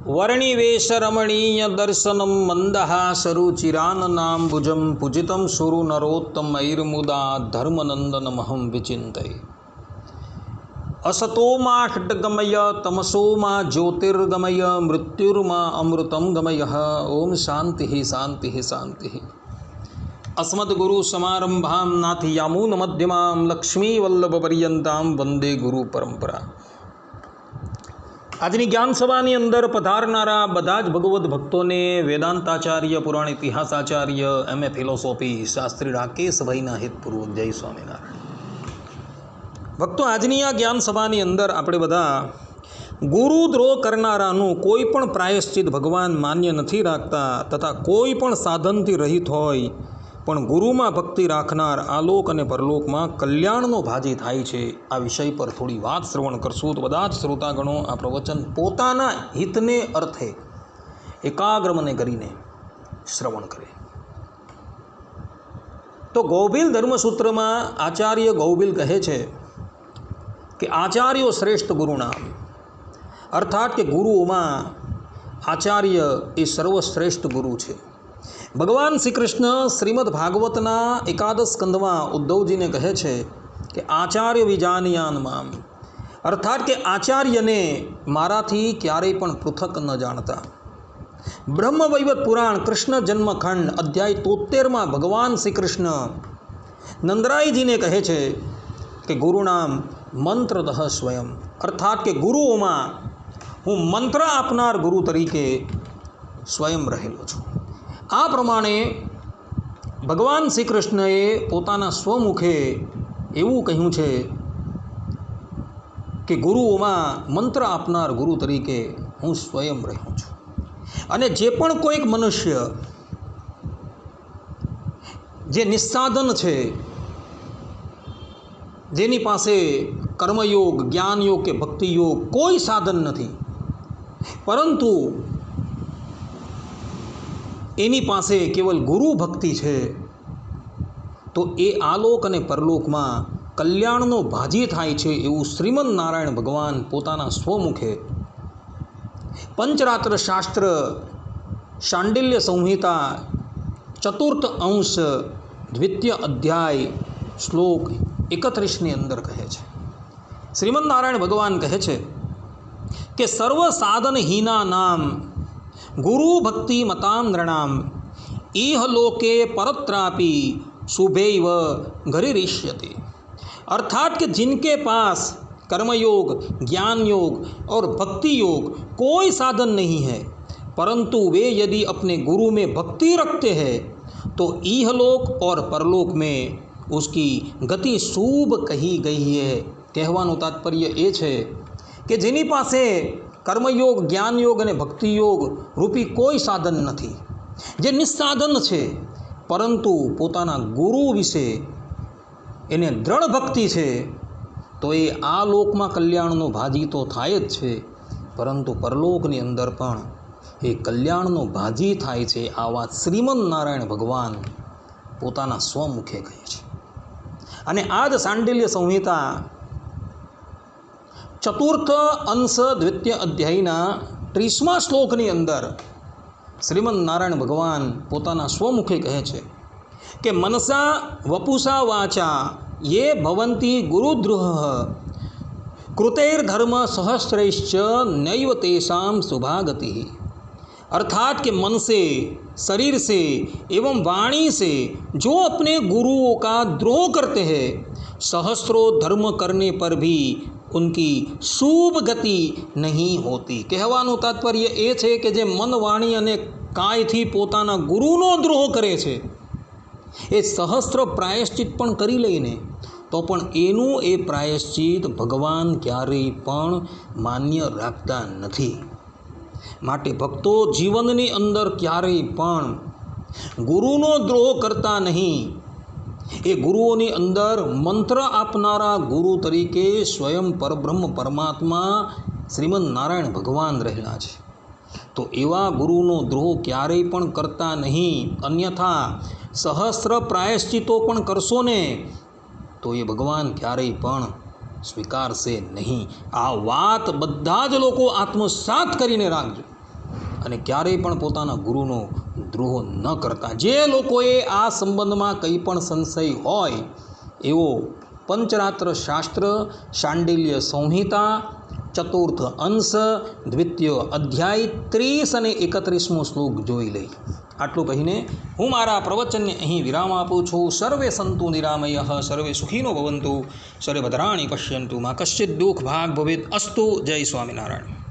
वर्णिवेशरमणीय दर्शनं मन्दहासरुचिराननाम्बुजं पूजितं सुरनरोत्तमैर्मुदा धर्मनन्दनमहं विचिन्तये। असतो मा षट्गमय तमसो मा ज्योतिर्गमय मृत्युर्मा अमृतं गमय। ओम शांति शांति शांति। अस्मद्गुरुसमारंभां नाथयामुनमध्यमां लक्ष्मीवल्लभपर्यन्तां वंदे गुरु परंपरा। આજની જ્ઞાન સભાની અંદર પધારનારા બધા જ ભગવદ્ ભક્તોને વેદાંતાચાર્ય, પુરાણ ઇતિહાસાચાર્ય, એમએ ફિલોસોફી શાસ્ત્રી રાકેશભાઈના હિતપૂર્વક જય સ્વામિનારાયણ. ભક્તો, આજની આ જ્ઞાન સભાની અંદર આપણે બધા ગુરુદ્રોહ કરનારાનું કોઈ પણ પ્રાયશ્ચિત ભગવાન માન્ય નથી રાખતા તથા કોઈ પણ સાધનથી રહિત હોય પણ ગુરુમાં ભક્તિ રાખનાર આલોક અને પરલોકમાં કલ્યાણનો ભાજી થાય છે. આ વિષય પર થોડી વાત શ્રવણ કરશું તો બધા જ શ્રોતાગણો આ પ્રવચન પોતાના હિતને અર્થે એકાગ્ર મને કરીને શ્રવણ કરે. તો ગૌભીલ ધર્મસૂત્રમાં આચાર્ય ગૌભીલ કહે છે કે આચાર્યો શ્રેષ્ઠ ગુરુનામ, અર્થાત કે ગુરુઓમાં આચાર્ય એ સર્વશ્રેષ્ઠ ગુરુ છે. ભગવાન શ્રી કૃષ્ણ શ્રીમદ ભાગવતના એકાદશ સ્કંદમાં ઉદ્ધવજીને કહે છે કે આચાર્ય વિજાનયાન મામ, અર્થાત કે આચાર્યને મારાથી ક્યારેય પણ પૃથક ન જાણતા. બ્રહ્મવૈવત પુરાણ કૃષ્ણ જન્મખંડ અધ્યાય 73માં ભગવાન શ્રી કૃષ્ણ નંદરાયજીને કહે છે કે ગુરુનામ મંત્રતઃ સ્વયં, અર્થાત કે ગુરુઓમાં હું મંત્ર આપનાર ગુરુ તરીકે સ્વયં રહેલો છું. આ પ્રમાણે ભગવાન શ્રી કૃષ્ણએ પોતાના સ્વમુખે એવું કહ્યું છે કે ગુરુઓમાં મંત્ર આપનાર ગુરુ તરીકે હું સ્વયં રહ્યો છું. અને જે પણ કોઈક મનુષ્ય જે નિસ્સાધન છે, જેની પાસે કર્મયોગ, જ્ઞાનયોગ કે ભક્તિયોગ કોઈ સાધન નથી, પરંતુ એની પાસે કેવલ ગુરુ ભક્તિ છે, તો એ આલોક અને પરલોકમાં કલ્યાણનો ભાજી થાય છે. એવું શ્રીમદ નારાયણ ભગવાન પોતાના સ્વમુખે પંચરાત્ર શાસ્ત્ર શાંડિલ્ય સંહિતા 4th અંશ 2ય અધ્યાય શ્લોક 31ની અંદર કહે છે. શ્રીમદ નારાયણ ભગવાન કહે છે કે સર્વ સાધનહીના નામ गुरु भक्ति मताम नृणाम इह लोके परत्रापि शुभैव घरिष्यति, अर्थात कि जिनके पास कर्मयोग, ज्ञान योग और भक्ति योग कोई साधन नहीं है, परंतु वे यदि अपने गुरु में भक्ति रखते हैं तो इहलोक और परलोक में उसकी गति शुभ कही गई है. કહેવાનું તાત્પર્ય એ છે કે જેની પાસે કર્મયોગ, જ્ઞાનયોગ અને ભક્તિયોગ રૂપી કોઈ સાધન નથી, જે નિસ્સાધન છે, પરંતુ પોતાના ગુરુ વિશે એને દ્રઢ ભક્તિ છે, તો એ આ લોકમાં કલ્યાણનો ભાજી તો થાય જ છે, પરંતુ પરલોકની અંદર પણ એ કલ્યાણનો ભાજી થાય છે. આ વાત શ્રીમદ નારાયણ ભગવાન પોતાના સ્વમુખે કહે છે. અને આ જ શાંડિલ્ય સંહિતા 4th અંશ 2ય અધ્યાયના 30મા શ્લોકની અંદર શ્રીમદ નારાયણ ભગવાન પોતાના સ્વમુખે કહે છે કે મનસા વપુષા વાચા યે ભવંતી ગુરુદ્રોહ કૃતૈર્ધર્મ સહસ્રૈશ્ચ નૈવ તેષામ શુભાગતિ, अर्थात कि मन से, शरीर से एवं वाणी से जो अपने गुरुओं का द्रोह करते हैं, सहस्रों धर्म करने पर भी उनकी શુભ ગતિ નહીં હોતી. કહેવાનું તાત્પર્ય એ છે કે જે મન, વાણી અને કાયથી પોતાના ગુરુનો દ્રોહ કરે છે, એ સહસ્ત્ર પ્રાયશ્ચિત પણ કરી લઈને તો પણ એનું એ પ્રાયશ્ચિત ભગવાન ક્યારેય પણ માન્ય રાખતા નથી. માટે ભક્તો જીવનની અંદર ક્યારેય પણ ગુરુનો દ્રોહ કરતા નહીં. એ ગુરુઓની અંદર મંત્ર આપનારા ગુરુ તરીકે સ્વયં પરબ્રહ્મ પરમાત્મા શ્રીમદ નારાયણ ભગવાન રહેલા છે. તો એવા ગુરુનો દ્રોહ ક્યારેય પણ કરતા નહીં. અન્યથા સહસ્ત્ર પ્રાયશ્ચિતો પણ કરશો ને તો એ ભગવાન ક્યારેય પણ સ્વીકારશે નહીં. આ વાત બધા જ લોકો આત્મસાત કરીને રાખજો. અને ક્યારેય પણ પોતાના ગુરુનો દ્રોહ ન કરતા. જે લોકોએ આ સંબંધમાં કંઈ પણ સંશય હોય એવો પંચરાત્ર શાસ્ત્ર, શાંડિલ્ય સંહિતા, ચતુર્થ અંશ, દ્વિતીય અધ્યાય 30 અને 31મો શ્લોક જોઈ લઈ. આટલું કહીને હું મારા પ્રવચનને અહીં વિરામ આપું છું. સર્વે સંતુ નિરામયઃ, સર્વે સુખીનો ભવંતુ, સર્વે ભદ્રાણિ પશ્યન્તુ, મા કશ્ચિદ દુઃખ ભાગ ભવેત. અસ્તુ. જય સ્વામિનારાયણ.